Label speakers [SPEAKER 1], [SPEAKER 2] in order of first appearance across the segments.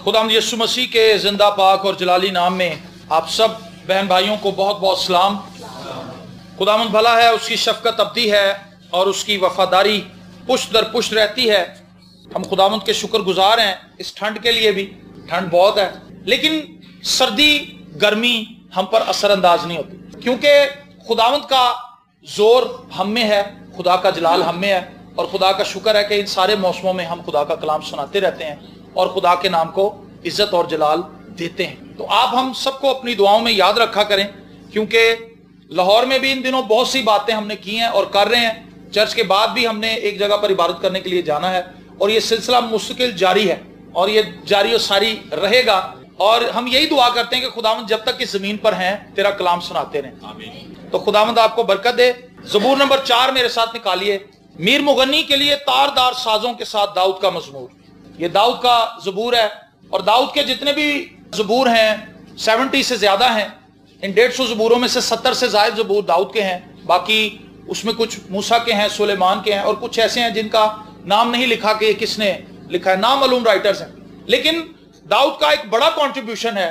[SPEAKER 1] खुदावंद यीशु मसीह के जिंदा पाक और जलाली नाम में आप सब बहन भाइयों को बहुत बहुत सलाम। खुदावंद भला है, उसकी शफकत अब्दी है और उसकी वफादारी पुश्त दर पुश्त रहती है। हम खुदावंद के शुक्रगुजार हैं इस ठंड के लिए भी। ठंड बहुत है लेकिन सर्दी गर्मी हम पर असरअंदाज नहीं होती, क्योंकि खुदावंद का जोर हम में है, खुदा का जलाल हम में है। और खुदा का शुक्र है कि इन सारे मौसमों में हम खुदा का कलाम सुनाते रहते हैं और खुदा के नाम को इज्जत और जलाल देते हैं। तो आप हम सबको अपनी दुआओं में याद रखा करें, क्योंकि लाहौर में भी इन दिनों बहुत सी बातें हमने की हैं और कर रहे हैं। चर्च के बाद भी हमने एक जगह पर इबादत करने के लिए जाना है और ये सिलसिला मुस्तकिल जारी है और ये जारी और सारी रहेगा। और हम यही दुआ करते हैं कि खुदावंद जब तक इस जमीन पर हैं तेरा कलाम सुनाते रहें। आमीन। तो खुदावंद आपको बरकत दे। ज़बूर नंबर 4 मेरे साथ निकालिए। मीर मुगन्नी के लिए तारदार साजों के साथ दाऊद का मजमूर। ये दाऊद का ज़बूर है और दाऊद के जितने भी ज़बूर हैं 70 से ज्यादा हैं। इन 150 ज़बूरों में से 70 से ज्यादा ज़बूर दाऊद के हैं। बाकी उसमें कुछ मूसा के हैं, सुलेमान के हैं और कुछ ऐसे हैं जिनका नाम नहीं लिखा कि किसने लिखा है, नामालूम राइटर्स हैं। लेकिन दाऊद का एक बड़ा कॉन्ट्रीब्यूशन है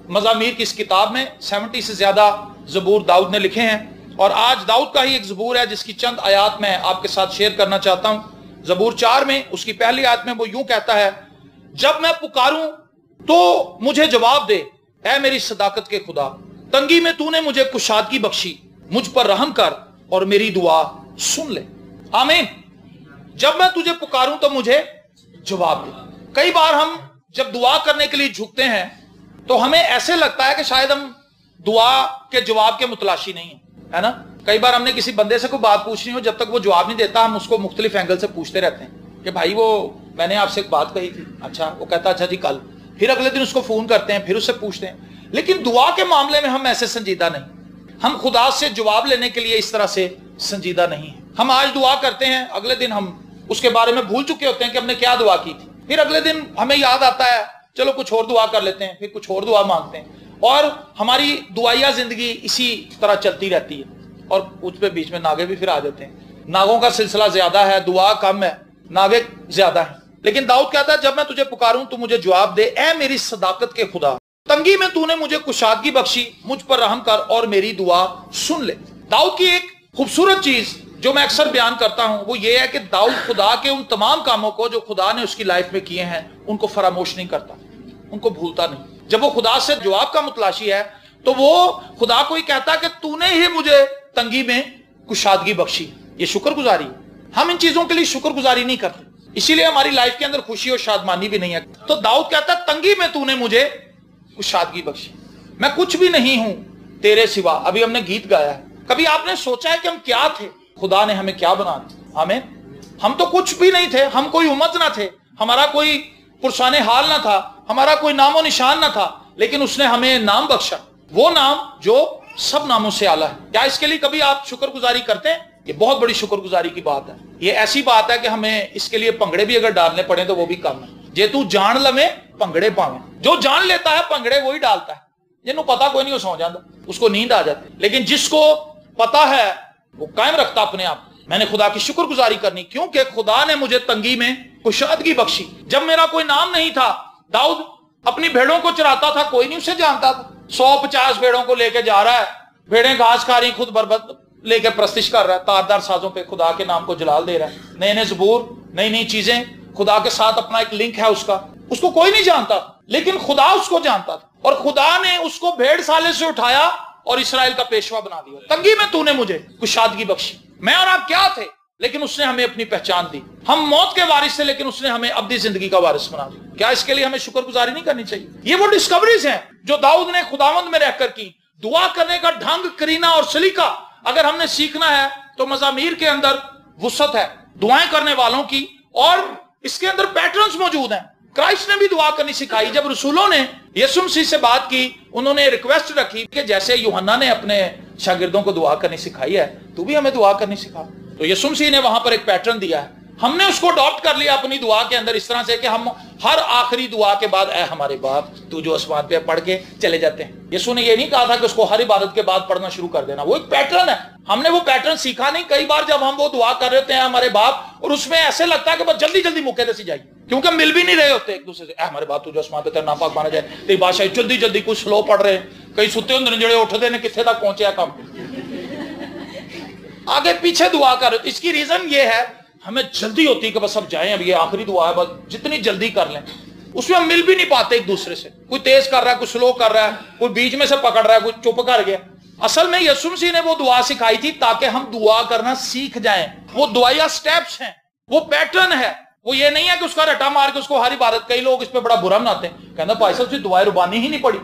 [SPEAKER 1] मज़ामीर की इस किताब में। 70 से ज्यादा ज़बूर दाऊद ने लिखे हैं और आज दाऊद का ही एक ज़बूर है जिसकी चंद आयात मैं आपके साथ शेयर करना चाहता हूं। ज़बूर 4 में उसकी पहली आयत में वो यूं कहता है, जब मैं पुकारूं तो मुझे जवाब दे, ऐ मेरी सदाकत के खुदा, तंगी में तूने मुझे कुशादगी बख्शी, मुझ पर रहम कर और मेरी दुआ सुन ले। आमीन। जब मैं तुझे पुकारूं तो मुझे जवाब दे। कई बार हम जब दुआ करने के लिए झुकते हैं तो हमें ऐसे लगता है कि शायद हम दुआ के जवाब के मुतलाशी नहीं है ना। कई बार हमने किसी बंदे से कोई बात पूछनी हो, जब तक वो जवाब नहीं देता हम उसको मुख्तलिफ एंगल से पूछते रहते हैं कि भाई वो मैंने आपसे एक बात कही थी, अच्छा। वो कहता अच्छा जी कल। फिर अगले दिन उसको फोन करते हैं, फिर उससे पूछते हैं। लेकिन दुआ के मामले में हम ऐसे संजीदा नहीं। हम खुदा से जवाब लेने के लिए इस तरह से संजीदा नहीं है। हम आज दुआ करते हैं, अगले दिन हम उसके बारे में भूल चुके होते हैं कि हमने क्या दुआ की थी। फिर अगले दिन हमें याद आता है, चलो कुछ और दुआ कर लेते हैं, फिर कुछ और दुआ मांगते हैं और हमारी दुआया जिंदगी इसी तरह चलती रहती है। और उस पे बीच में नागे भी फिर आ जाते हैं। नागों का सिलसिला ज्यादा है, दुआ कम है, नागे ज्यादा है। लेकिन दाऊद कहता है, जब मैं तुझे पुकारूं तो मुझे जवाब दे, ऐ मेरी सदाकत के खुदा, तंगी में तूने मुझे कुशादगी बख्शी, मुझ पर रहम कर और मेरी दुआ सुन ले। दाऊद की एक खूबसूरत चीज जो मैं अक्सर बयान करता हूं वो ये है कि दाऊद खुदा के उन तमाम कामों को जो खुदा ने उसकी लाइफ में किए हैं उनको फरामोश नहीं करता, उनको भूलता नहीं। जब वो खुदा से जवाब का मुतलाशी है तो वो खुदा को ही कहता कि तूने ही मुझे तंगी में कुशादगी बख्शी। ये शुक्रगुजारी। हम इन चीजों के लिए शुक्रगुजारी नहीं करते, इसीलिए हमारी लाइफ के अंदर खुशी और शादमानी भी नहीं है। तो दाऊद कहता है, तंगी में तूने मुझे कुशादगी बख्शी, मैं कुछ भी नहीं हूं तेरे सिवा। अभी हमने गीत गाया है। कभी आपने सोचा है कि हम क्या थे, खुदा ने हमें क्या बना दिया? आमीन। हम तो कुछ भी नहीं थे, हम कोई उम्मत ना थे, हमारा कोई पुरसाने हाल ना था, हमारा कोई नामो निशान ना था, लेकिन उसने हमें नाम बख्शा, वो नाम जो सब नामों से आला है। क्या इसके लिए कभी आप शुक्रगुजारी करते हैं? ये बहुत बड़ी शुक्रगुजारी की बात है। ये ऐसी बात है कि हमें इसके लिए पंगड़े भी अगर डालने पड़े तो वो भी कम है। जे तू जान लवे पंगड़े पावे। जो जान लेता है पंगड़े वही डालता है। जिन्हों पता कोई नहीं वो सौ जाता, उसको नींद आ जाती। लेकिन जिसको पता है वो कायम रखता अपने आप। मैंने खुदा की शुक्रगुजारी करनी क्योंकि खुदा ने मुझे तंगी में कुशादगी बख्शी। जब मेरा कोई नाम नहीं था, दाऊद अपनी भेड़ों को चराता था, कोई नहीं उसे जानता था। 150 भेड़ों को लेके जा रहा है, भेड़ें घास खा रही, खुद बरबत लेके प्रस्तिश कर रहा है, तारदार साजों पे खुदा के नाम को जलाल दे रहा है। नए नए ज़बूर, नई नई चीजें, खुदा के साथ अपना एक लिंक है उसका। उसको कोई नहीं जानता लेकिन खुदा उसको जानता था और खुदा ने उसको भेड़ साले से उठाया और इसराइल का पेशवा बना दिया। तंगी में तूने मुझे कुशादगी बख्शी। मैं और आप क्या थे लेकिन उसने हमें अपनी पहचान दी। हम मौत के वारिस थे लेकिन उसने हमें अब्दी जिंदगी का वारिस बना दिया। क्या इसके लिए हमें शुक्रगुजारी नहीं करनी चाहिए? ये वो डिस्कवरीज हैं जो दाऊद ने खुदावंद में रहकर की। दुआ करने का ढंग, करीना और सलीका अगर हमने सीखना है तो मज़ामीर के अंदर वुसअत है दुआएं करने वालों की और इसके अंदर पैटर्न्स मौजूद हैं। क्राइस्ट ने भी दुआ करनी सिखाई। जब रसूलों ने यीशु मसीह से बात की, उन्होंने रिक्वेस्ट रखी कि जैसे यूहन्ना ने अपने शागिर्दों को दुआ करनी सिखाई है, तू भी हमें दुआ करनी सिखा। तो यीशु मसीह ने वहां पर एक पैटर्न दिया है, हमने उसको अडॉप्ट कर लिया अपनी दुआ के अंदर इस तरह से कि हम हर आखिरी दुआ के बाद ऐ हमारे बाप तू जो आसमान पे पढ़ के चले जाते हैं। यीशु ने ये नहीं कहा था कि उसको हर इबादत के बाद पढ़ना शुरू कर देना, वो एक पैटर्न है। हमने वो पैटर्न सीखा नहीं। कई बार जब हम वो दुआ कर रहे हैं हमारे बाप, और उसमें ऐसे लगता है कि बस जल्दी जल्दी मुक्के दसी जाएगी, क्योंकि हम मिल भी नहीं रहे होते एक दूसरे से। हमारे बाप तू जो आसमान पे तेरा नाम पाक माना जाए, तेरी बादशाही, जल्दी जल्दी कुछ स्लो पढ़ रहे हैं, कई सुते होंगे जड़े उठते ने कितने तक पहुंचे काम, आगे पीछे दुआ कर। इसकी रीजन ये है हमें जल्दी होती है कि बस अब जाएं, अब ये आखिरी दुआ है, बस जितनी जल्दी कर लें। उसमें हम मिल भी नहीं पाते एक दूसरे से, कोई तेज कर रहा है, कोई स्लो कर रहा है, कोई बीच में से पकड़ रहा है, कोई चुप कर गया। असल में यीशु मसीह ने वो दुआ सिखाई थी ताकि हम दुआ करना सीख जाएं। वो दुआया स्टेप्स हैं, वो पैटर्न है, वो ये नहीं है कि उसका रटा मार के उसको हर इबादत। कई लोग इस पे बड़ा बुरा मनाते हैं, कहना भाई साहब दुआ रुबानी ही नहीं पड़ी।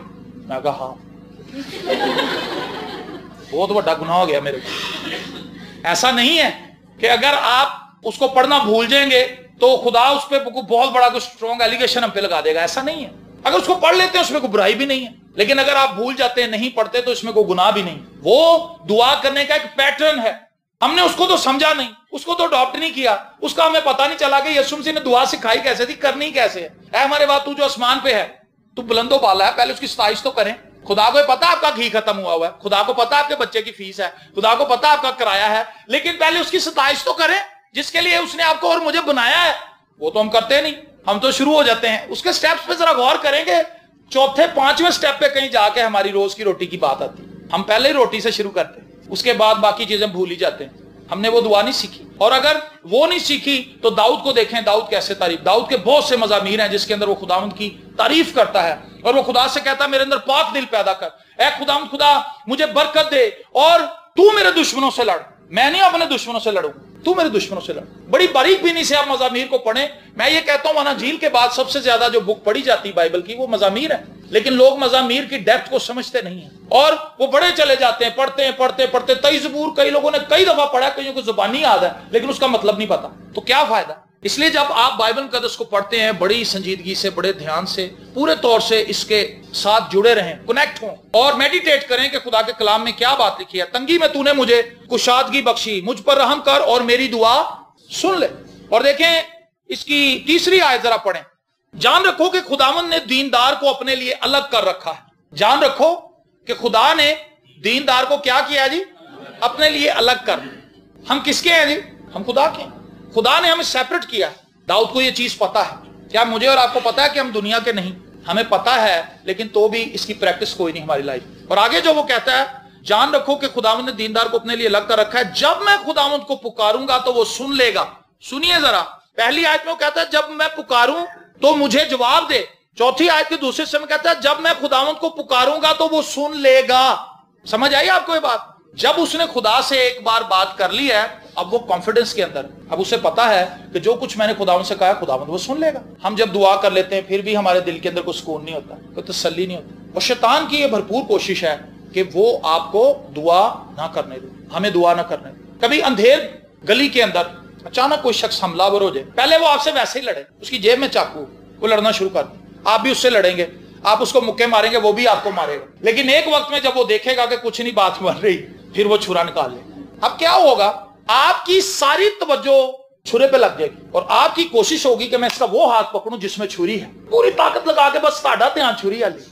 [SPEAKER 1] मैं कहा हाँ, बहुत बड़ा गुनाह हो गया मेरे को। ऐसा नहीं है कि अगर आप उसको पढ़ना भूल जाएंगे तो खुदा उस पर बहुत बड़ा कुछ स्ट्रॉन्ग एलिगेशन हम पे लगा देगा, ऐसा नहीं है। अगर उसको पढ़ लेते हैं उसमें कोई बुराई भी नहीं है, लेकिन अगर आप भूल जाते हैं, नहीं पढ़ते, तो इसमें कोई गुनाह भी नहीं। वो दुआ करने का एक पैटर्न है। हमने उसको तो समझा नहीं, उसको तो अडॉप्ट नहीं किया, उसका हमें पता नहीं चला कि यीशु मसीह ने दुआ सिखाई कैसे थी, करनी कैसे है। ऐ हमारे बाप तू जो आसमान पे है, तू बुलंदो बाला है, पहले उसकी सताइश तो करें। खुदा को पता आपका घी खत्म हुआ है, खुदा को पता आपके बच्चे की फीस है, खुदा को पता आपका किराया है, लेकिन पहले उसकी सताइश तो करें जिसके लिए उसने आपको और मुझे बनाया है। वो तो हम करते नहीं, हम तो शुरू हो जाते हैं। उसके स्टेप्स पे जरा गौर करेंगे, चौथे पांचवें स्टेप पे कहीं जाके हमारी रोज की रोटी की बात आती है। हम पहले ही रोटी से शुरू करते हैं, उसके बाद बाकी चीजें भूल ही जाते हैं। हमने वो दुआ नहीं सीखी। और अगर वो नहीं सीखी तो दाऊद को देखें, दाऊद कैसे तारीफ, दाऊद के बहुत से मज़ामीर हैं जिसके अंदर वो खुदावंद की तारीफ करता है, और वो खुदा से कहता है मेरे अंदर पाक दिल पैदा कर, ऐ खुदावंद खुदा मुझे बरकत दे, और तू मेरे दुश्मनों से लड़। मैं नहीं अपने दुश्मनों से लड़ूं, तू मेरे दुश्मनों से लड़। बड़ी बारीक बीनी से आप मज़ामीर को पढ़ें। मैं ये कहता हूं अनाजील के बाद सबसे ज्यादा जो बुक पढ़ी जाती है बाइबल की वो मज़ामीर है, लेकिन लोग मज़ामीर की डेप्थ को समझते नहीं है और वो बड़े चले जाते हैं, पढ़ते हैं पढ़ते पढ़ते। तई ज़बूर कई लोगों ने कई दफा पढ़ा, कईयों को जुबानी याद है लेकिन उसका मतलब नहीं पता, तो क्या फायदा। इसलिए जब आप बाइबल मुकद्दस को पढ़ते हैं बड़ी संजीदगी से, बड़े ध्यान से, पूरे तौर से इसके साथ जुड़े रहें, कनेक्ट हों और मेडिटेट करें कि खुदा के कलाम में क्या बात लिखी है। तंगी में तूने मुझे कुशादगी बख्शी, मुझ पर रहम कर और मेरी दुआ सुन ले। और देखें इसकी तीसरी आयत जरा पढ़ें। जान रखो कि खुदावन ने दीनदार को अपने लिए अलग कर रखा है। जान रखो कि खुदा ने दीनदार को क्या किया जी, अपने लिए अलग कर। हम किसके हैं जी, हम खुदा के। खुदा ने हमें सेपरेट किया। दाऊद को यह चीज पता है, क्या मुझे और आपको पता है कि हम दुनिया के नहीं, हमें पता है, लेकिन तो भी इसकी प्रैक्टिस कोई नहीं हमारी लाइफ। और आगे जो वो कहता है, जान रखो कि खुदावंद ने दीनदार को अपने लिए अलग कर रखा है, जब मैं खुदावंद को पुकारूंगा तो वो सुन लेगा। सुनिए जरा, पहली आयत में वो कहता है जब मैं पुकारूं तो मुझे जवाब दे। चौथी आयत के दूसरे से में कहता है जब मैं खुदावंद को पुकारूंगा तो वो सुन लेगा। समझ आई आपको ये बात। जब उसने खुदा से एक बार बात कर ली है, अब वो कॉन्फिडेंस के अंदर, अब उसे पता है कि जो कुछ मैंने खुदावंद से कहा खुदावंद वो सुन लेगा। हम जब दुआ कर लेते हैं फिर भी हमारे दिल के अंदर कोई सुकून नहीं होता, कोई तसल्ली नहीं होती। और शैतान की ये भरपूर कोशिश है कि वो आपको दुआ ना करने दे, हमें दुआ ना करने दे। कभी अंधेर गली के अंदर अचानक कोई शख्स हमलावर हो जाए, पहले वो आपसे वैसे ही लड़े, उसकी जेब में चाकू, वो लड़ना शुरू कर दे, आप भी उससे लड़ेंगे, आप उसको मुक्के मारेंगे, वो भी आपको मारेगा। लेकिन एक वक्त में जब वो देखेगा कि कुछ नहीं बात बन रही, फिर वो छुरा निकाल ले। अब क्या होगा, आपकी सारी तवज्जो छुरे पे लग जाएगी और आपकी कोशिश होगी कि मैं इसका वो हाथ पकड़ूं जिसमें छुरी है, पूरी ताकत लगा के बस साडा ध्यान छुरी वाली,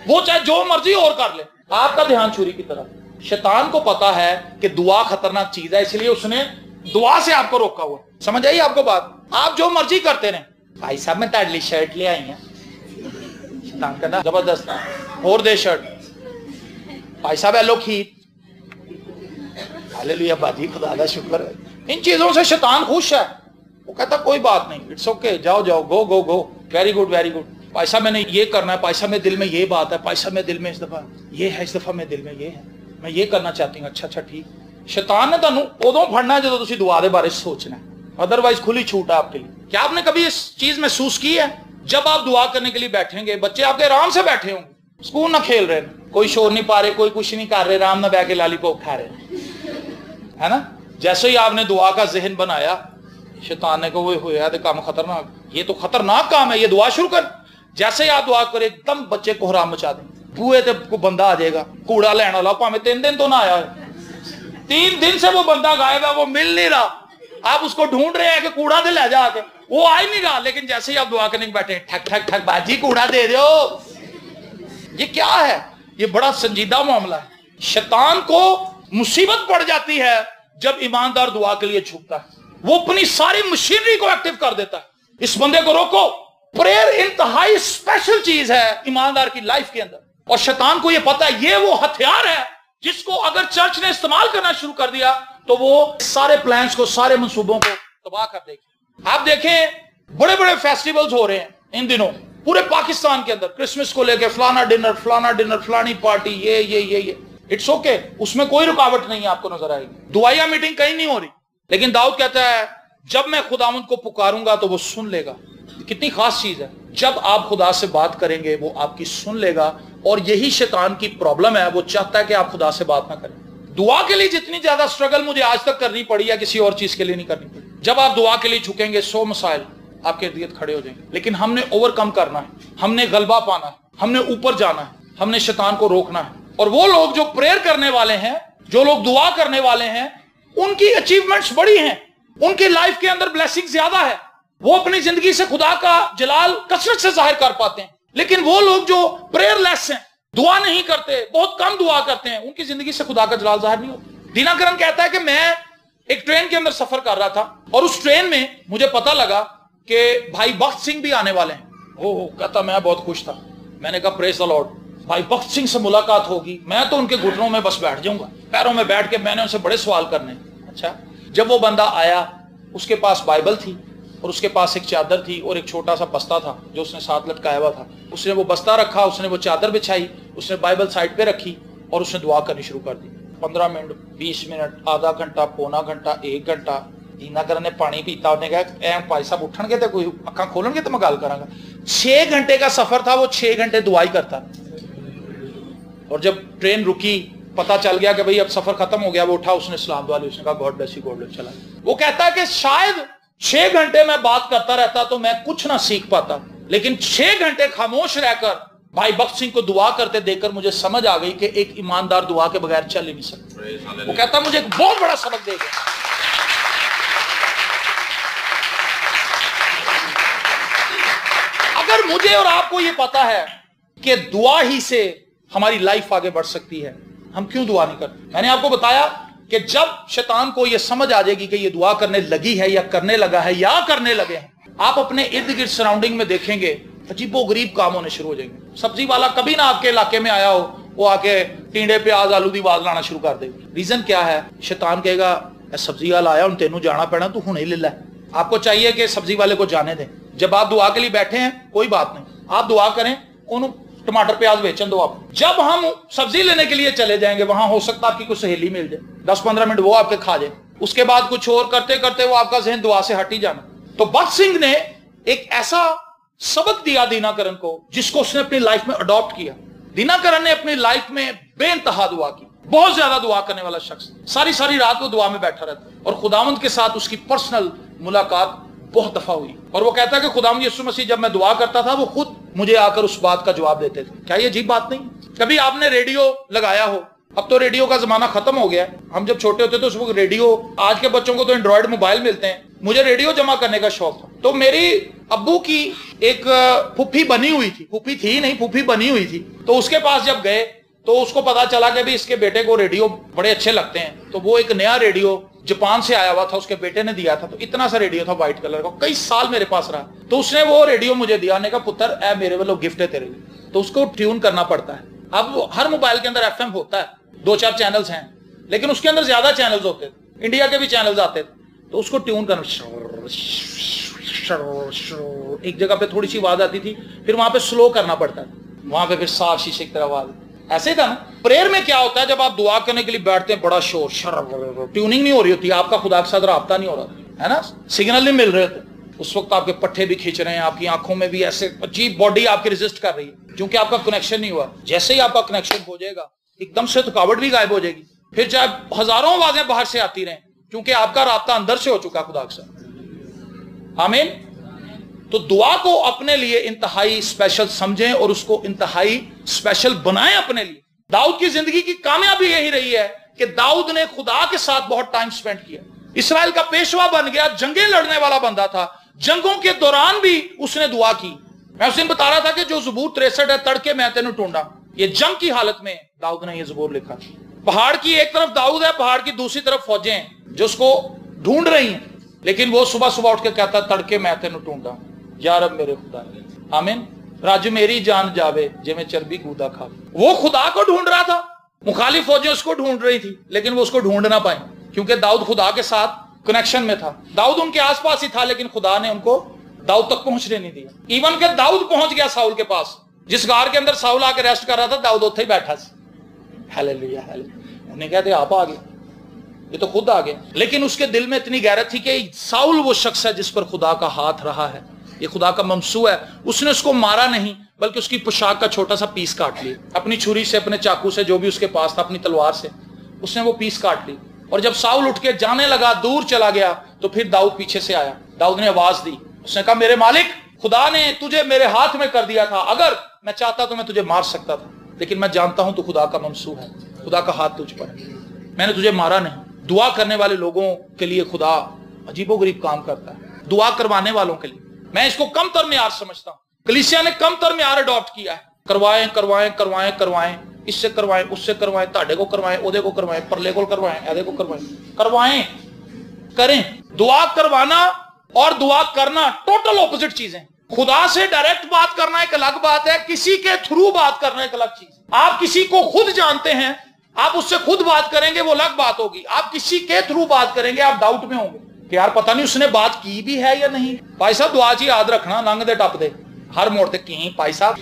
[SPEAKER 1] वो चाहे जो मर्जी और कर ले, आपका ध्यान छुरी की तरफ। शैतान को पता है कि दुआ खतरनाक चीज है, इसलिए उसने दुआ से आपको रोका हुआ। समझ आई आपको बात। आप जो मर्जी करते रहे, भाई साहब मैं ताड़ली शर्ट ले आई है, शैतान कहना जबरदस्त और दे शर्ट, भाई साहब एलो खीर, हालेलुया बाजी खुदा दा शुक्र है। इन चीजों से शैतान खुश है, वो कहता कोई बात नहीं, इट्स ओके, जाओ जाओ, गो गो गो, वेरी गुड वेरी गुड। भाई साहब मैंने ये करना है, भाई साहब मेरे दिल में ये बात है, भाई साहब मेरे दिल में इस दफा ये है, इस दफा मेरे दिल में ये है, मैं ये करना चाहती हूँ। अच्छा अच्छा ठीक। शैतान ने तुहानू उदों फड़ना है जो तुसी दुआ दे बारे सोचना है, अदरवाइज खुली छूट है आपके लिए। क्या आपने कभी इस चीज महसूस की है, जब आप दुआ करने के लिए बैठेंगे, बच्चे आपके आराम से बैठे होंगे, स्कूल ना खेल रहे, कोई शोर नहीं पा रहे, कोई कुछ नहीं कर रहे, आराम ना बैठ के लॉलीपॉप खा रहे, है ना। जैसे ही आपने दुआ का जहन बनाया, शैतान ने कहा वो होया तो काम खतरनाक, ये तो खतरनाक काम है, ये दुआ शुरू कर। जैसे ही आप दुआ करें एकदम बच्चे को हराम मचा दें, बुए ते को बंदा आ जाएगा कूड़ा लेने वाला, भावे 3 दिन तो ना आया है, 3 दिन से वो बंदा गायब है, वो मिल नहीं रहा, आप उसको ढूंढ रहे हैं कि कूड़ा दे ले जाके, वो आ ही नहीं रहा। लेकिन जैसे ही आप दुआ करने के बैठे, ठक ठक ठक बाजी कूड़ा दे दो। ये क्या है, ये बड़ा संजीदा मामला है। शैतान को मुसीबत पड़ जाती है जब ईमानदार दुआ के लिए झुकता है, वो अपनी सारी मशीनरी को एक्टिव कर देता है। इस बंदे को रोको। प्रेयर इंतहाई स्पेशल चीज है ईमानदार की लाइफ के अंदर, और शैतान को ये पता है ये वो हथियार है जिसको अगर चर्च ने इस्तेमाल करना शुरू कर दिया तो वो सारे प्लान्स को, सारे मंसूबों को तबाह कर देगी। आप देखें बड़े बड़े फेस्टिवल्स हो रहे हैं इन दिनों पूरे पाकिस्तान के अंदर, क्रिसमस को लेकर फलाना डिनर, फलानी पार्टी, ये इट्स ओके, उसमें कोई रुकावट नहीं है, आपको नजर आएगी। दुआया मीटिंग कहीं नहीं हो रही, लेकिन दाऊद कहता है जब मैं खुदावंद को पुकारूंगा तो वो सुन लेगा। कितनी खास चीज है, जब आप खुदा से बात करेंगे वो आपकी सुन लेगा। और यही शैतान की प्रॉब्लम है, वो चाहता है कि आप खुदा से बात ना करें। दुआ के लिए जितनी ज्यादा स्ट्रगल मुझे आज तक करनी पड़ी या किसी और चीज के लिए नहीं करनी पड़ी, जब आप दुआ के लिए झुकेंगे 100 मसाइल आपके इर्द गिर्द खड़े हो जाएंगे, लेकिन हमने ओवरकम करना है, हमने गलबा पाना है, हमने ऊपर जाना है, हमने शैतान को रोकना है। और वो लोग जो प्रेयर करने वाले हैं, जो लोग दुआ करने वाले हैं, उनकी अचीवमेंट्स बड़ी हैं, उनकी लाइफ के अंदर ब्लेसिंग ज्यादा है, वो अपनी जिंदगी से खुदा का जलाल कसरत से जाहिर कर पाते हैं। लेकिन वो लोग जो प्रेयरलेस हैं, दुआ नहीं करते, बहुत कम दुआ करते हैं, उनकी जिंदगी से खुदा का जलाल जाहिर नहीं होता। दिनाकरन कहता है कि मैं एक ट्रेन के अंदर सफर कर रहा था और उस ट्रेन में मुझे पता लगा कि भाई बख्त सिंह भी आने वाले हैं। ओह, कहता मैं बहुत खुश था। मैंने कहा प्रेज द लॉर्ड, भाई बख्त सिंह से मुलाकात होगी, मैं तो उनके घुटनों में बस बैठ जाऊंगा, पैरों में बैठ के मैंने उनसे बड़े सवाल करने। अच्छा, जब वो बंदा आया उसके पास बाइबल थी और उसके पास एक चादर थी और एक छोटा सा बस्ता था जो उसने साथ लटकाया हुआ था। उसने वो बस्ता रखा, उसने वो चादर बिछाई, उसने बाइबल साइड पे रखी और उसने दुआ करनी शुरू कर दी। 15 मिनट, 20 मिनट, आधा घंटा, पौना घंटा, 1 घंटा। दीनाकरन ने पानी पीता, उन्हें कहा भाई साहब उठणगे तो कोई अखा खोलणगे तो मैं गल करांगा। 6 घंटे का सफर था, वो 6 घंटे दुआई करता। और जब ट्रेन रुकी, पता चल गया कि भाई अब सफर खत्म हो गया, वो उठा, उसने सलाम दुआ ली, उसने कहा God bless you, God bless, चला। वो कहता है कि शायद 6 घंटे मैं बात करता रहता तो मैं कुछ ना सीख पाता, लेकिन 6 घंटे खामोश रहकर भाई बख्त सिंह को दुआ करते देखकर मुझे समझ आ गई कि एक ईमानदार दुआ के बगैर चल ही नहीं सकता। वो कहता मुझे एक बहुत बड़ा सबक दे गया। अगर मुझे और आपको ये पता है कि दुआ ही से हमारी लाइफ आगे बढ़ सकती है, हम क्यों दुआ नहीं करते? मैंने आपको बताया कि जब शैतान को यह समझ आ जाएगी कि ये दुआ करने लगी है या करने लगा है या करने लगे हैं, आप अपने इर्द गिर्द सराउंडिंग में देखेंगे अजीबो गरीब काम होने शुरू हो जाएंगे। सब्जी वाला कभी ना आपके इलाके में आया हो, वो आके टिंडे प्याज आलू की आवाज लाना शुरू कर देगा। रीजन क्या है? शैतान कहेगा सब्जी वाला आया, हूं तेनू जाना पैना, तू हुणे ले लै। आपको चाहिए कि सब्जी वाले को जाने दें। जब आप दुआ के लिए बैठे हैं कोई बात नहीं, आप दुआ करें, उन्होंने टमाटर प्याज बेचन दो आप। जब हम सब्जी लेने के लिए चले जाएंगे, वहां हो सकता है आपकी कोई सहेली मिल जाए, 10-15 मिनट वो आपके खा जाए, उसके बाद कुछ और करते करते वो आपका ज़हन दुआ से हट ही जाना। तो बख्त सिंह ने एक ऐसा सबक दिया दीनाकरन को जिसको उसने अपनी लाइफ में अडॉप्ट किया। दीनाकरन ने अपनी लाइफ में बेइंतहा दुआ की, बहुत ज्यादा दुआ करने वाला शख्स, सारी सारी रात वो दुआ में बैठा रहता और खुदावंद के साथ उसकी पर्सनल मुलाकात बहुत दफा हुई। और वो कहता है कि खुदावंद यीशु मसीह जब मैं दुआ करता था वो खुद मुझे आकर उस बात का जवाब देते थे। क्या ये अजीब बात नहीं? कभी आपने रेडियो लगाया हो? अब तो रेडियो का जमाना खत्म हो गया। हम जब छोटे होते तो उस वक्त रेडियो, आज के बच्चों को तो एंड्रॉइड मोबाइल मिलते हैं, मुझे रेडियो जमा करने का शौक था। तो मेरी अब्बू की एक फूफी बनी हुई थी, फूफी थी नहीं, फूफी बनी हुई थी। तो उसके पास जब गए तो उसको पता चला कि भी इसके बेटे को रेडियो बड़े अच्छे लगते हैं। तो वो एक नया रेडियो जापान से आया हुआ था, उसके बेटे ने दिया था। तो इतना सा रेडियो था व्हाइट कलर का, कई साल मेरे पास रहा। तो उसने वो रेडियो मुझे दिया, ने कहा पुत्र ए मेरे वालों गिफ्ट है तेरे लिए। तो उसको ट्यून करना पड़ता है। अब हर मोबाइल के अंदर FM होता है, 2-4 चैनल्स हैं, लेकिन उसके अंदर ज्यादा चैनल्स होते थे, इंडिया के भी चैनल्स आते थे। तो उसको ट्यून करना, एक जगह पे थोड़ी सी आवाज आती थी, फिर वहां पे स्लो करना पड़ता था, वहां पे फिर साफ शीशे की तरह आवाज। ऐसे ही था ना प्रेयर में। क्या होता है जब आप दुआ करने के लिए बैठते हैं, बड़ा शोर, ट्यूनिंग नहीं हो रही होती, आपका खुदा के साथ राब्ता नहीं हो रहा है ना, सिग्नल नहीं मिल रहे थे। उस वक्त आपके पट्टे भी खींच रहे हैं, आपकी आंखों में भी ऐसे अजीब, बॉडी आपकी रेजिस्ट कर रही है क्योंकि आपका कनेक्शन नहीं हुआ। जैसे ही आपका कनेक्शन हो जाएगा एकदम से थकावट भी गायब हो जाएगी, फिर चाहे हजारों आवाजें बाहर से आती रहें, क्योंकि आपका राब्ता अंदर से हो चुका खुदा के साथ। आमीन। तो दुआ को अपने लिए इंतहाई स्पेशल समझें और उसको इंतहाई स्पेशल बनाएं अपने लिए। दाऊद की जिंदगी की कामयाबी यही रही है कि दाऊद ने खुदा के साथ बहुत टाइम स्पेंड किया। इस्राएल का पेशवा बन गया, जंगें लड़ने वाला बंदा था, जंगों के दौरान भी उसने दुआ की। मैं उस दिन बता रहा था कि जो ज़बूर 63 है, तड़के मैं तेनू ढूंढा, ये जंग की हालत में दाऊद ने ये ज़बूर लिखा। पहाड़ की एक तरफ दाऊद है, पहाड़ की दूसरी तरफ फौजें हैं जो उसको ढूंढ रही हैं, लेकिन वो सुबह सुबह उठ के कहता तड़के मैं तेन ढूंढा या रब मेरे खुदा। आमीन। राजू मेरी जान जावे जिਵੇਂ चर्बी गूदा खा। वो खुदा को ढूंढ रहा था, मुखालिफ फौजें उसको ढूंढ रही थी, लेकिन वो उसको ढूंढ ना पाई क्योंकि दाऊद खुदा के साथ कनेक्शन में था। दाऊद उनके आसपास ही था, लेकिन खुदा ने उनको दाऊद तक पहुंचने नहीं दिया। इवन के दाऊद पहुंच गया साउल के पास, जिस गार के अंदर साउल आके रेस्ट कर रहा था, दाऊद उत्थे ही बैठा सी। Hallelujah hallelujah. उन्हें कहते आप आ गए, ये तो खुद आ गया। लेकिन उसके दिल में इतनी गैरत थी कि साउल वो शख्स है जिस पर खुदा का हाथ रहा है, ये खुदा का ममसू है। उसने उसको मारा नहीं, बल्कि उसकी पोशाक का छोटा सा पीस काट लिया अपनी छुरी से, अपने चाकू से, जो भी उसके पास था, अपनी तलवार से उसने वो पीस काट ली। और जब साउल उठ के जाने लगा, दूर चला गया, तो फिर दाऊद पीछे से आया। दाऊद ने आवाज दी, उसने कहा मेरे मालिक, खुदा ने तुझे मेरे हाथ में कर दिया था, अगर मैं चाहता तो मैं तुझे मार सकता था, लेकिन मैं जानता हूं तू खुदा का ममसू है, खुदा का हाथ तुझ पर है, मैंने तुझे मारा नहीं। दुआ करने वाले लोगों के लिए खुदा अजीबोगरीब काम करता है, दुआ करवाने वालों के लिए। मैं इसको कम तर में यार समझता हूं, कलीसिया ने कम तर में यार अडॉप्ट किया है। करवाएं करवाएं करवाएं करवाएं, इससे करवाएं, उससे करवाएं, ताड़े को करवाएं, ओदे को करवाएं, परले को करवाएं, एदे को करवाएं, करवाएं करें। दुआ करवाना और दुआ करना टोटल ऑपोजिट चीजें। खुदा से डायरेक्ट बात करना एक अलग बात है, किसी के थ्रू बात करना एक अलग चीज। आप किसी को खुद जानते हैं, आप उससे खुद बात करेंगे, वो अलग बात होगी। आप किसी के थ्रू बात करेंगे, आप डाउट में होंगे कि यार पता नहीं उसने बात की भी है या नहीं। भाई साहब दुआ जी याद रखना, लंघ दे टप दे हर मोड़ ते की भाई साहब।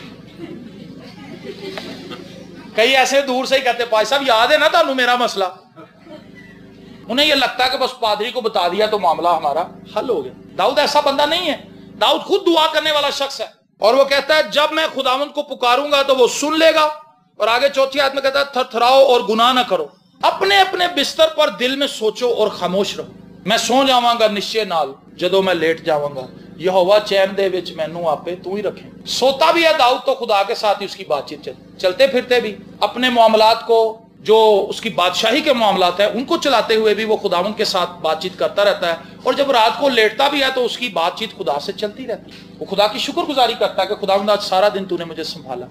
[SPEAKER 1] कई ऐसे दूर से ही कहते भाई साहब याद है ना तानू मेरा मसला। उन्हें यह लगता है कि बस पादरी को बता दिया तो मामला हमारा हल हो गया। दाऊद ऐसा बंदा नहीं है, दाऊद खुद दुआ करने वाला शख्स है। और वो कहता है जब मैं खुदावंद को पुकारूंगा तो वो सुन लेगा। और आगे चौथी आयत में कहता है थरथराओ और गुनाह ना करो, अपने अपने बिस्तर पर दिल में सोचो और खामोश रहो। मैं सो जावांगा निश्चय नाल, जदों मैं लेट जावांगा, यहोवा चैन दे विच मैनू आपे तू ही रखे। सोता भी है दाऊद तो खुदा के साथ ही उसकी बातचीत चलते फिरते भी अपने मामलात को, जो उसकी बादशाही के मामलात है उनको चलाते हुए भी वो खुदावंद के साथ बातचीत करता रहता है। और जब रात को लेटता भी है तो उसकी बातचीत खुदा से चलती रहती है। वो खुदा की शुक्रगुजारी करता है कि खुदावंद आज सारा दिन तूने मुझे संभाला,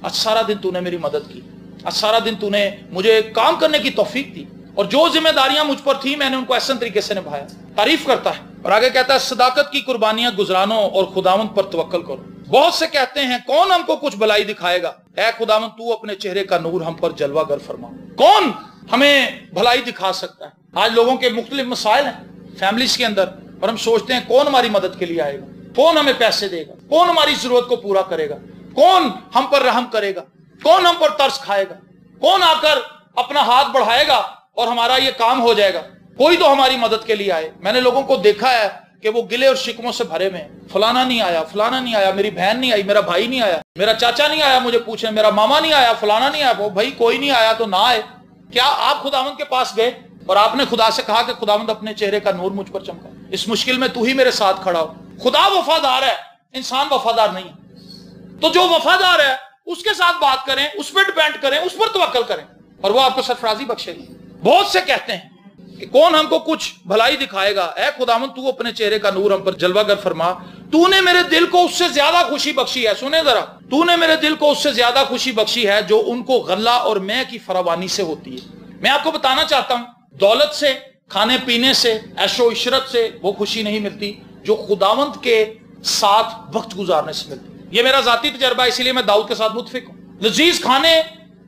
[SPEAKER 1] आज सारा दिन तूने मेरी मदद की, आज सारा दिन तूने मुझे काम करने की तौफीक दी, और जो जिम्मेदारियां मुझ पर थी मैंने उनको ऐसे तरीके से निभाया। तारीफ करता है। और आगे कहता है सदाकत की कुर्बानियां गुजरानो और खुदावंद पर तवक्कल करो। बहुत से कहते हैं कौन हमको कुछ भलाई दिखाएगा, ऐ खुदावंद तू अपने चेहरे का नूर हम पर जलवागर फरमा। कौन हमें भलाई दिखा सकता है? आज लोगों के मुख्तलिफ मसाइल हैं फैमिलीज के अंदर, और हम सोचते हैं कौन हमारी मदद के लिए आएगा, कौन हमें पैसे देगा, कौन हमारी जरूरत को पूरा करेगा, कौन हम पर रहम करेगा, कौन हम पर तरस खाएगा, कौन आकर अपना हाथ बढ़ाएगा और हमारा ये काम हो जाएगा। कोई तो हमारी मदद के लिए आए। मैंने लोगों को देखा है कि वो गिले और शिकवों से भरे में, फलाना नहीं आया, फलाना नहीं आया, मेरी बहन नहीं आई, मेरा भाई नहीं आया, मेरा चाचा नहीं आया मुझे पूछने, मेरा मामा नहीं आया, फलाना नहीं आया। वो भाई कोई नहीं आया तो ना आए। क्या आप खुदावंद के पास गए और आपने खुदा से कहा कि खुदावंद अपने चेहरे का नूर मुझ पर चमका, इस मुश्किल में तू ही मेरे साथ खड़ा हो। खुदा वफादार है, इंसान वफादार नहीं है। तो जो वफादार है उसके साथ बात करें, उस पर डिपेंड करें, उस पर तवक्कल करें, और वो आपको सरफराजी बख्शेगी। बहुत से कहते हैं कि कौन हमको कुछ भलाई दिखाएगा, ऐ खुदावंद तू अपने चेहरे का नूर हम पर जलवागर फरमा। तूने मेरे दिल को उससे ज्यादा खुशी बख्शी है। सुने जरा, तूने मेरे दिल को उससे ज्यादा खुशी बख्शी है जो उनको गल्ला और मैं की फरावानी से होती है। मैं आपको बताना चाहता हूं, दौलत से, खाने पीने से, ऐशो इशरत से वो खुशी नहीं मिलती जो खुदावंद के साथ वक्त गुजारने से मिलती। ये मेरा जाती तजर्बा, इसीलिए मैं दाऊद के साथ मुतफिक हूं। लजीज खाने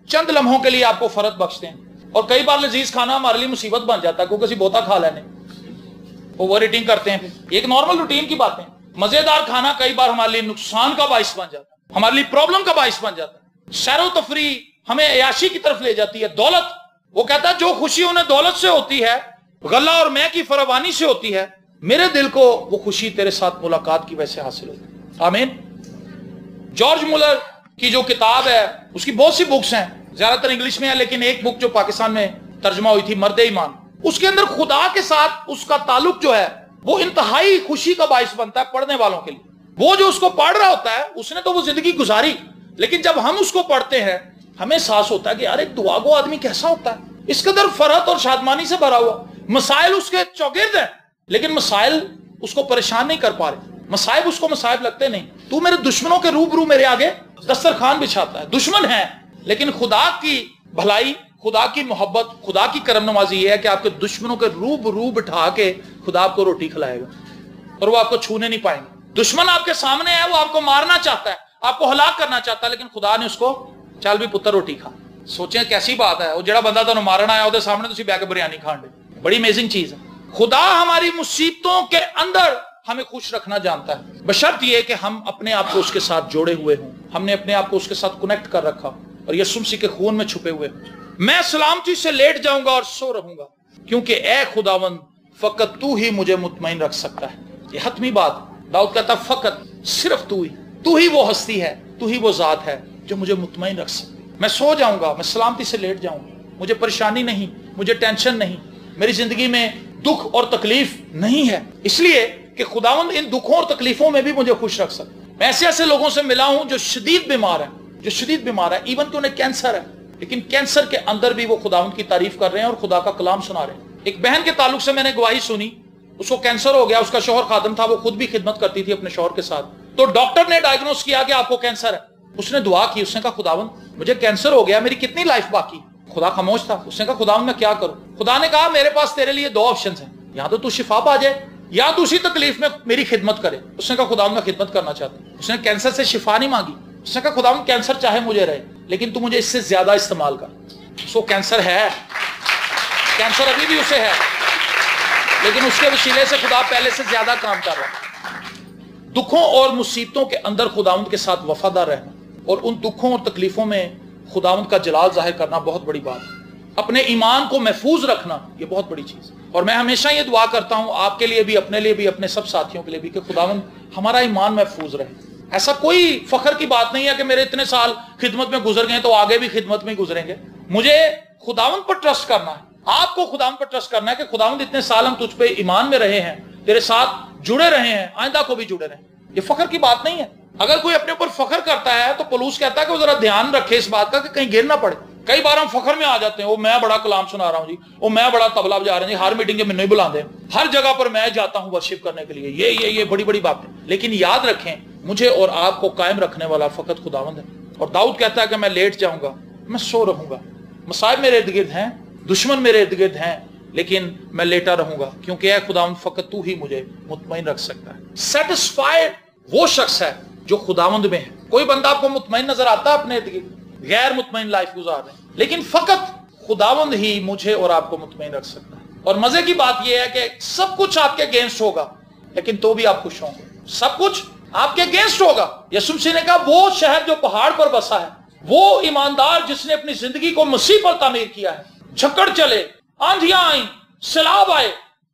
[SPEAKER 1] चंद लम्हों के लिए आपको फर्क बख्शते हैं, और कई बार लजीज खाना हमारे लिए मुसीबत बन जाता है क्योंकि किसी बोता खा लेने, ओवर ईटिंग करते हैं। फिर एक नॉर्मल रूटीन की बातें, मजेदार खाना कई बार हमारे लिए नुकसान का बाइस बन जाता है, हमारे लिए प्रॉब्लम का बाइस बन जाता है। सैरो तफरी हमें अयाशी की तरफ ले जाती है। दौलत, वो कहता है जो खुशी उन्हें दौलत से होती है, गल्ला और मैं की फरावानी से होती है, मेरे दिल को वो खुशी तेरे साथ मुलाकात की वजह से हासिल होती है। आमीन। जॉर्ज मुलर की जो किताब है, उसकी बहुत सी बुक्स हैं, ज्यादातर इंग्लिश में है, लेकिन एक बुक जो पाकिस्तान में तर्जुमा हुई थी, मर्दे ईमान, उसके अंदर खुदा के साथ उसका ताल्लुक जो है वो इंतहाई खुशी का बाइस बनता है पढ़ने वालों के लिए। वो जो उसको पढ़ रहा होता है उसने तो वो जिंदगी गुजारी, लेकिन जब हम उसको पढ़ते हैं हमें एहसास होता है कि यार एक दुआगो आदमी कैसा होता है, इस कदर फरहत और शादमानी से भरा हुआ। मसाइल उसके चौगिर्द हैं, लेकिन मसाइल उसको परेशान नहीं कर पा रहे, मसाइब उसको मसाइब लगते नहीं। तू मेरे दुश्मनों के रूबरू मेरे आगे दस्तरखान बिछाता है, दुश्मन है, लेकिन खुदा की भलाई, खुदा की मोहब्बत, खुदा की करम नवाजी ये है कि आपके दुश्मनों के रूबरू बिठा के खुदा आपको रोटी खिलाएगा और वो आपको छूने नहीं पाएंगे। दुश्मन आपके सामने है, वो आपको मारना चाहता है, आपको हलाक करना चाहता है, लेकिन खुदा ने उसको चल भी पुत्र रोटी खा। सोचें कैसी बात है, वो जड़ा बंदा तुहानू मारना आया ਉਹਦੇ सामने तुसीं बैठ के बिरयानी खाण दे। बड़ी अमेजिंग चीज है। खुदा हमारी मुसीबतों के अंदर हमें खुश रखना जानता है, बशर्त ये कि हम अपने आप को उसके साथ जोड़े हुए हों, हमने अपने आप को उसके साथ कनेक्ट कर रखा और यीशु मसीह के खून में छुपे हुए हों। मैं सलामती से लेट जाऊंगा और सो रहूंगा, क्योंकि ए खुदावंद फकत तू ही मुझे मुतमईन रख सकता है। ये हतमी बात। दाऊद कहता फकत, सिर्फ तू ही वो हस्ती है, तू ही वो जात है जो मुझे मुतमईन रख सकती है। मैं सो जाऊंगा, मैं सलामती से लेट जाऊंगा, मुझे परेशानी नहीं, मुझे टेंशन नहीं, मेरी जिंदगी में दुख और तकलीफ नहीं है, इसलिए कि खुदावंद इन दुखों और तकलीफों में भी मुझे खुश रख सकता है। मैं ऐसे ऐसे लोगों से मिला हूं जो शदीद बीमार है, इवन कि उन्हें कैंसर है, लेकिन कैंसर के अंदर भी वो खुदावंद की तारीफ कर रहे हैं और खुदा का कलाम सुना रहे हैं। एक बहन के ताल्लुक से मैंने गवाही सुनी, उसको कैंसर हो गया, उसका शौहर खादम था, वो खुद भी खिदमत करती थी अपने शौहर के साथ, तो डॉक्टर ने डायग्नोस किया कि आपको कैंसर है। उसने दुआ की, उसने कहा खुदावंद मुझे कैंसर हो गया, मेरी कितनी लाइफ बाकी। खुदा खामोश था। उसने कहा खुदावंद मैं क्या करूं। खुदा ने कहा मेरे पास तेरे लिए दो ऑप्शन हैं, या तो तू शिफा पा जाए या तू उसी तकलीफ में मेरी खिदमत करे। उसने कहा खुदावंद मैं खिदमत करना चाहता हूं। उसने कैंसर से शिफा नहीं मांगी, उसने कहा खुदावंद कैंसर चाहे मुझे रहे, लेकिन तू मुझे इससे ज्यादा इस्तेमाल कर। उसको कैंसर है, कैंसर अभी भी उसे है, लेकिन उसके वसीले से खुदा पहले से ज्यादा काम कर रहा है। दुखों और मुसीबतों के अंदर खुदावंद के साथ वफादार रहना और उन दुखों और तकलीफों में खुदावंद का जलाल जाहिर करना बहुत बड़ी बात है। अपने ईमान को महफूज रखना ये बहुत बड़ी चीज। और मैं हमेशा ये दुआ करता हूं आपके लिए भी, अपने लिए भी, अपने सब साथियों के लिए भी, कि खुदावंद हमारा ईमान महफूज रहे। ऐसा कोई फख्र की बात नहीं है कि मेरे इतने साल खिदमत में गुजर गए तो आगे भी खिदमत में गुजरेंगे। मुझे खुदावंद पर ट्रस्ट करना है, आपको खुदावंद पर ट्रस्ट करना है कि खुदावंद इतने साल हम तुझ पे ईमान में रहे हैं, तेरे साथ जुड़े रहे हैं, आइंदा को भी जुड़े रहे। ये फख्र की बात नहीं है। अगर कोई अपने ऊपर फख्र करता है तो पौलुस कहता है कि वो जरा ध्यान रखे इस बात का कि कहीं गिर ना पड़े। कई बार हम फख्र में आ जाते हैं, वो मैं बड़ा कलाम सुना रहा हूं जी, वो मैं बड़ा तबला बजा रहा हूं जी, हर मीटिंग के मैंने ही बुलाते, हर जगह पर मैं जाता हूं वर्शिप करने के लिए, ये बड़ी बड़ी बात है। लेकिन याद रखें मुझे और आपको कायम रखने वाला फकत खुदावंद है। और दाऊद कहता है कि मैं लेट जाऊंगा, मैं सो रहूंगा, मसाइब मेरे इर्द गिर्द हैं, दुश्मन मेरे इर्द गिर्द हैं, लेकिन मैं लेटा रहूंगा, क्योंकि ऐ खुदावंद फकत तू ही मुझे मुतमईन रख सकता है। सेटिस्फाइड वो शख्स है जो खुदावंद में है। कोई बंदा आपको मुतमईन नजर आता है अपने इर्द गिर्द, गैर मुतमईन लाइफ गुजार रहे हैं, लेकिन फकत खुदावंद ही मुझे और आपको मुतमईन रख सकता है। और मजे की बात यह है कि सब कुछ आपके अगेंस्ट होगा, लेकिन तो भी आप खुश होंगे। सब कुछ आपके अगेंस्ट होगा। यीशु मसीह ने कहा वो शहर जो पहाड़ पर बसा है, वो ईमानदार जिसने अपनी जिंदगी को मसीह पर तामीर किया है, झक्कड़ चले, आंधियां आई, सैलाब आए,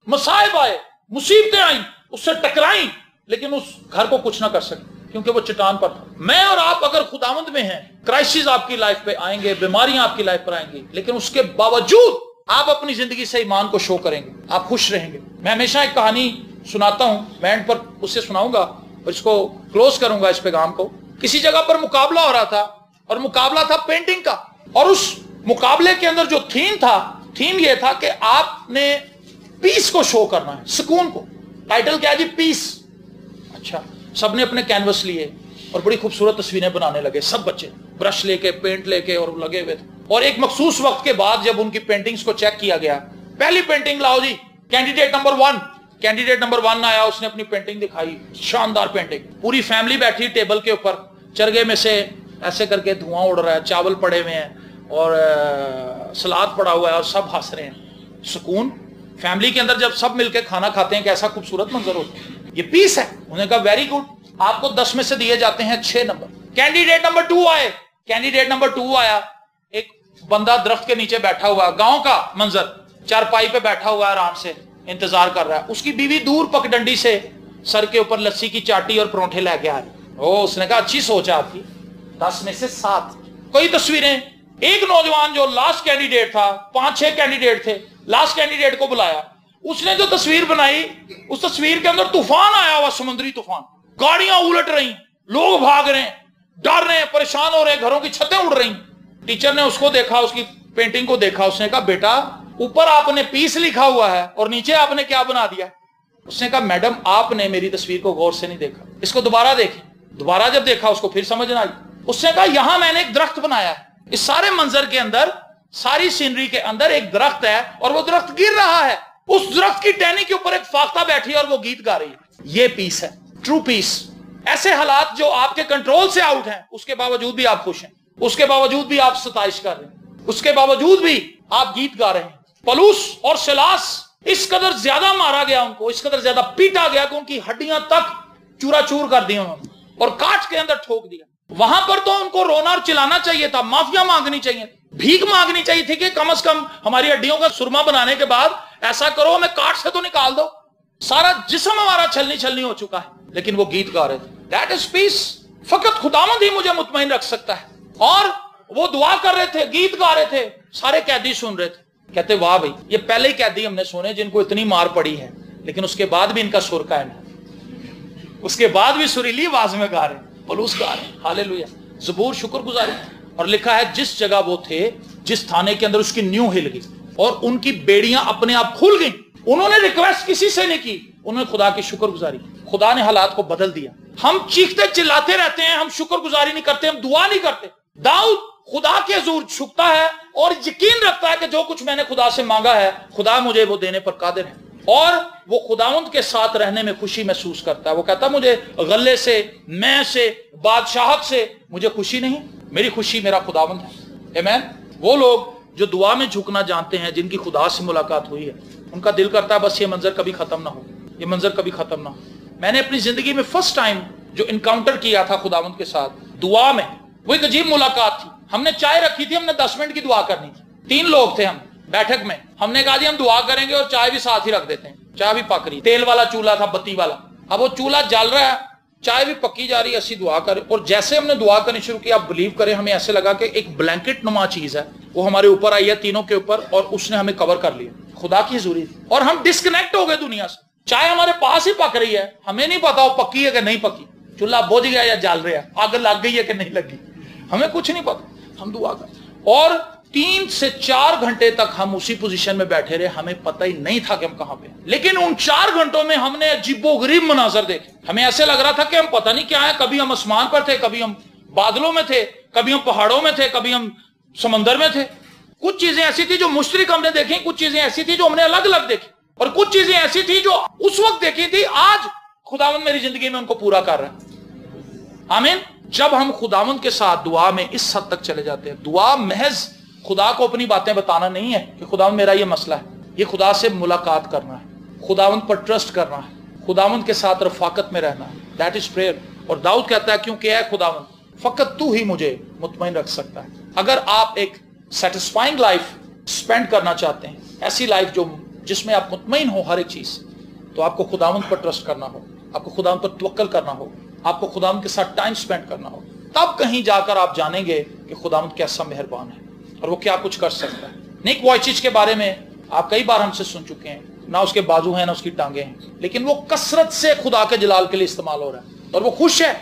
[SPEAKER 1] मसाइब आए, मुसीबतें आई, उससे टकराई, लेकिन उस घर को कुछ ना कर सके, क्योंकि वो चट्टान पर था। मैं और आप अगर खुदावंद में हैं, क्राइसिस आपकी लाइफ पे आएंगे, बीमारियां आपकी लाइफ पर आएंगी, लेकिन उसके बावजूद आप अपनी जिंदगी से ईमान को शो करेंगे, आप खुश रहेंगे। मैं हमेशा एक कहानी सुनाता हूं, मैं एंड पर उससे सुनाऊंगा और इसको क्लोज करूंगा इस पैगाम को। किसी जगह पर मुकाबला हो रहा था और मुकाबला था पेंटिंग का, और उस मुकाबले के अंदर जो थीम ये था कि आपने पीस को शो करना है, सुकून को। टाइटल क्या है जी? पीस। अच्छा, सबने अपने कैनवस लिए और बड़ी खूबसूरत तस्वीरें बनाने लगे, सब बच्चे ब्रश लेके, पेंट लेके और लगे हुए थे। और एक मखसूस वक्त के बाद जब उनकी पेंटिंग्स को चेक किया गया, पहली पेंटिंग लाओ जी, कैंडिडेट नंबर 1। कैंडिडेट नंबर 1 आया, उसने अपनी पेंटिंग दिखाई, शानदार पेंटिंग। पूरी फैमिली बैठी टेबल के ऊपर, चरगे में से ऐसे करके धुआं उड़ रहा है, चावल पड़े हुए हैं और सलाद पड़ा हुआ है और सब हंस रहे हैं। सुकून। फैमिली के अंदर जब सब मिलकर खाना खाते हैं कैसा खूबसूरत मंजर होता है। ये पीस है। उन्होंने कहा वेरी गुड, आपको 10 में से दिए जाते हैं 6 नंबर। कैंडिडेट नंबर 2 आए। कैंडिडेट नंबर 2 आया, एक बंदा दरख्त के नीचे बैठा हुआ, गांव का मंजर, चारपाई पे बैठा हुआ आराम से इंतजार कर रहा है। उसकी बीवी दूर पगडंडी से सर के ऊपर लस्सी की चाटी और परोंठे लेके आ रही। ओ, उसने कहा अच्छी सोच है आपकी, 10 में से 7। कोई तस्वीरें। एक नौजवान जो लास्ट कैंडिडेट था, 5-6 कैंडिडेट थे, लास्ट कैंडिडेट को बुलाया, उसने जो तस्वीर बनाई, उस तस्वीर के अंदर तूफान आया हुआ, समुद्री तूफान, गाड़ियां उलट रही, लोग भाग रहे हैं, डर रहे हैं, परेशान हो रहे हैं, घरों की छतें उड़ रही। टीचर ने उसको देखा, उसकी पेंटिंग को देखा, उसने कहा बेटा ऊपर आपने पीस लिखा हुआ है और नीचे आपने क्या बना दिया। उसने कहा मैडम आपने मेरी तस्वीर को गौर से नहीं देखा, इसको दोबारा देखें। दोबारा जब देखा उसको फिर समझ ना आई। उसने कहा यहां मैंने एक दरख्त बनाया है, इस सारे मंजर के अंदर सारी सीनरी के अंदर एक दरख्त है और वो दरख्त गिर रहा है, उस दरख्त की टहनी के ऊपर एक फाख्ता बैठी है और वो गीत गा रही है। ये पीस है, ट्रू पीस। ऐसे हालात जो आपके कंट्रोल से आउट हैं, उसके बावजूद भी आप खुश हैं, उसके बावजूद भी आप सताइश कर रहे हैं, उसके बावजूद भी आप गीत गा रहे हैं। पलूस और सिलास इस कदर ज्यादा मारा गया, उनको इस कदर ज्यादा पीटा गया कि उनकी हड्डियां तक चूराचूर कर दी उन्होंने और काट के अंदर ठोक दिया। वहां पर तो उनको रोना और चिल्लाना चाहिए था, माफिया मांगनी चाहिए, भीख मांगनी चाहिए थी कि कम से कम हमारी हड्डियों का सुरमा बनाने के बाद ऐसा करो हमें काट से तो निकाल दो, सारा जिस्म हमारा छलनी छलनी हो चुका है। लेकिन वो गीत गा रहे थे, दैट इज पीस। फकत खुदावंद ही मुझे मुतमईन रख सकता है। और वो दुआ कर रहे थे, गीत गा रहे थे, सारे कैदी सुन रहे थे, कहते वाह भाई, ये पहले ही कैदी हमने सुने जिनको इतनी मार पड़ी है, लेकिन उसके बाद भी इनका सुर कायम है, उसके बाद भी सुरीली आवाज में गा रहे, पलूस गा रहे, हालेलुया, ज़बूर, शुक्रगुजारी। और लिखा है जिस जगह वो थे, जिस थाने के अंदर उसकी न्यू हिल गई और उनकी बेड़ियां अपने आप खुल गई। उन्होंने रिक्वेस्ट किसी से नहीं की, उन्होंने खुदा की शुक्रगुजारी, खुदा ने हालात को बदल दिया। हम चीखते चिल्लाते रहते हैं, हम शुक्रगुजारी नहीं करते, हम दुआ नहीं करते। दाऊद खुदा के हुजूर झुकता है और यकीन रखता है कि जो कुछ मैंने खुदा से मांगा है, खुदा मुझे वो देने पर कादिर है। और वो खुदावंद के साथ रहने में खुशी महसूस करता है। वो कहता मुझे गले से, मैं से, बादशाहत से मुझे खुशी नहीं, मेरी खुशी मेरा खुदावंद है। आमीन। वो लोग जो दुआ में झुकना जानते हैं, जिनकी खुदा से मुलाकात हुई है, उनका दिल करता है बस ये मंजर कभी खत्म ना हो, ये मंजर कभी खत्म ना हो। मैंने अपनी जिंदगी में फर्स्ट टाइम जो इनकाउंटर किया था खुदावंद के साथ दुआ में, वो एक अजीब मुलाकात थी। हमने चाय रखी थी, हमने 10 मिनट की दुआ करनी थी। 3 लोग थे हम बैठक में, हमने कहा जी हम दुआ करेंगे और चाय भी साथ ही रख देते हैं। चाय भी पक रही, तेल वाला चूल्हा था, बत्ती वाला। अब वो चूल्हा जल रहा है, चाय भी पक्की जा रही है, ऐसी दुआ करें। और जैसे हमने दुआ करनी शुरू की, आप बिलीव करें, हमें ऐसे लगा कि एक ब्लैंकेट नुमा चीज है, वो हमारे ऊपर आई है, तीनों के ऊपर, और उसने हमें कवर कर लिया। खुदा की हुजूरी थी और हम डिस्कनेक्ट हो गए दुनिया से। चाय हमारे पास ही पक रही है, हमें नहीं पता वो पक्की है कि नहीं पक्की, चूल्हा बुझ गया या जल रहा है, आग लग गई है कि नहीं लगी, हमें कुछ नहीं पता। हम दुआ कर और 3 से 4 घंटे तक हम उसी पोजीशन में बैठे रहे, हमें पता ही नहीं था कि हम कहां पे। लेकिन उन 4 घंटों में हमने अजीबोगरीब मनाजर देखे। हमें ऐसे लग रहा था कि हम पता नहीं क्या है, कभी हम आसमान पर थे, कभी हम बादलों में थे, कभी हम पहाड़ों में थे, कभी हम समंदर में थे। कुछ चीजें ऐसी थी जो मुश्तरिक हमने देखी, कुछ चीजें ऐसी थी जो हमने अलग अलग देखी, और कुछ चीजें ऐसी थी जो उस वक्त देखी थी, आज खुदावंद मेरी जिंदगी में उनको पूरा कर रहा है। आमीन। जब हम खुदावंद के साथ दुआ में इस हद तक चले जाते हैं, दुआ महज खुदा को अपनी बातें बताना नहीं है कि खुदावंद मेरा ये मसला है, ये खुदा से मुलाकात करना है, खुदावंद पर ट्रस्ट करना है, खुदावंद के साथ रफाकत में रहना है, दैट इज प्रेयर। और दाऊद कहता है क्योंकि है खुदावंद, फकत तू ही मुझे मुतमईन रख सकता है। अगर आप एक सेटिस्फाइंग लाइफ स्पेंड करना चाहते हैं, ऐसी लाइफ जो जिसमें आप मुतमईन हो हर एक चीज, तो आपको खुदावंद पर ट्रस्ट करना हो, आपको खुदावंद पर तवक्कल करना हो, आपको खुदावंद के साथ टाइम स्पेंड करना हो। तब कहीं जाकर आप जानेंगे कि खुदावंद कैसा मेहरबान है और वो क्या कुछ कर सकता है। निक वॉयचिच के बारे में आप कई बार हमसे सुन चुके हैं, ना उसके बाजू हैं ना उसकी टांगे हैं, लेकिन वो कसरत से खुदा के जलाल के लिए इस्तेमाल हो रहा है और वो खुश है।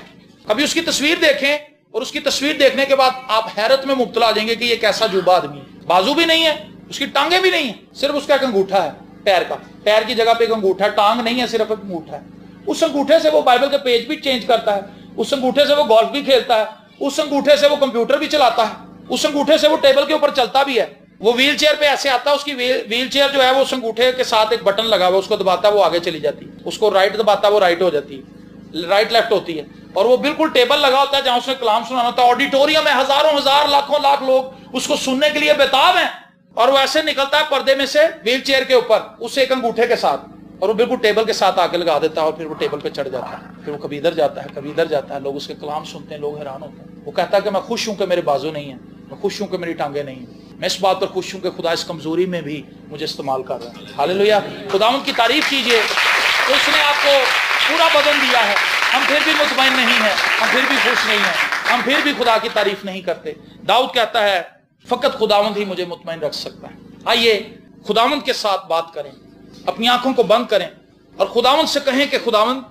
[SPEAKER 1] कभी उसकी तस्वीर देखें और उसकी तस्वीर देखने के बाद आप हैरत में मुब्तला आ जाएंगे कि ये कैसा जुबा आदमी है। बाजू भी नहीं है, उसकी टांगे भी नहीं है, सिर्फ उसका एक अंगूठा है पैर का, पैर की जगह पे एक अंगूठा, टांग नहीं है, सिर्फ एक अंगूठा है। उस अंगूठे से वो बाइबल के पेज भी चेंज करता है, उस अंगूठे से वो गोल्फ भी खेलता है, उस अंगूठे से वो कंप्यूटर भी चलाता है, उस अंगूठे से वो टेबल के ऊपर चलता भी है। वो व्हील चेयर पे ऐसे आता है, उसकी व्हील चेयर जो है वो उस अंगूठे के साथ एक बटन लगा हुआ, उसको दबाता है वो आगे चली जाती है, उसको राइट दबाता है वो राइट हो जाती है, राइट लेफ्ट होती है। और वो बिल्कुल टेबल लगा होता है जहां उसने कलाम सुनाना होता है। ऑडिटोरियम में हजारों हजार लाखों लाख लोग उसको सुनने के लिए बेताब हैं, और वो ऐसे निकलता है पर्दे में से व्हील चेयर के ऊपर उस एक अंगूठे के साथ, और वो बिल्कुल टेबल के साथ आगे लगा देता है, और फिर वो टेबल पे चढ़ जाता है, फिर वो कभी इधर जाता है कभी इधर जाता है। लोग उसके कलाम सुनते हैं, लोग हैरान होते हैं। वो कहता है कि मैं खुश हूं कि मेरे बाजू नहीं है, मैं खुश हूं कि मेरी टांगे नहीं है, मैं इस बात पर खुश हूं कि खुदा इस कमजोरी में भी मुझे इस्तेमाल कर रहा है। हालेलुया। खुदावंद की तारीफ कीजिए, तो उसने आपको पूरा बदन दिया है। हम फिर भी मुतमईन नहीं है, हम फिर भी खुश नहीं है, हम फिर भी खुदा की तारीफ नहीं करते। दाऊद कहता है फकत खुदावंद ही मुझे मुतमईन रख सकता है। आइए खुदावंद के साथ बात करें, अपनी आंखों को बंद करें और खुदावंद से कहें कि खुदावंद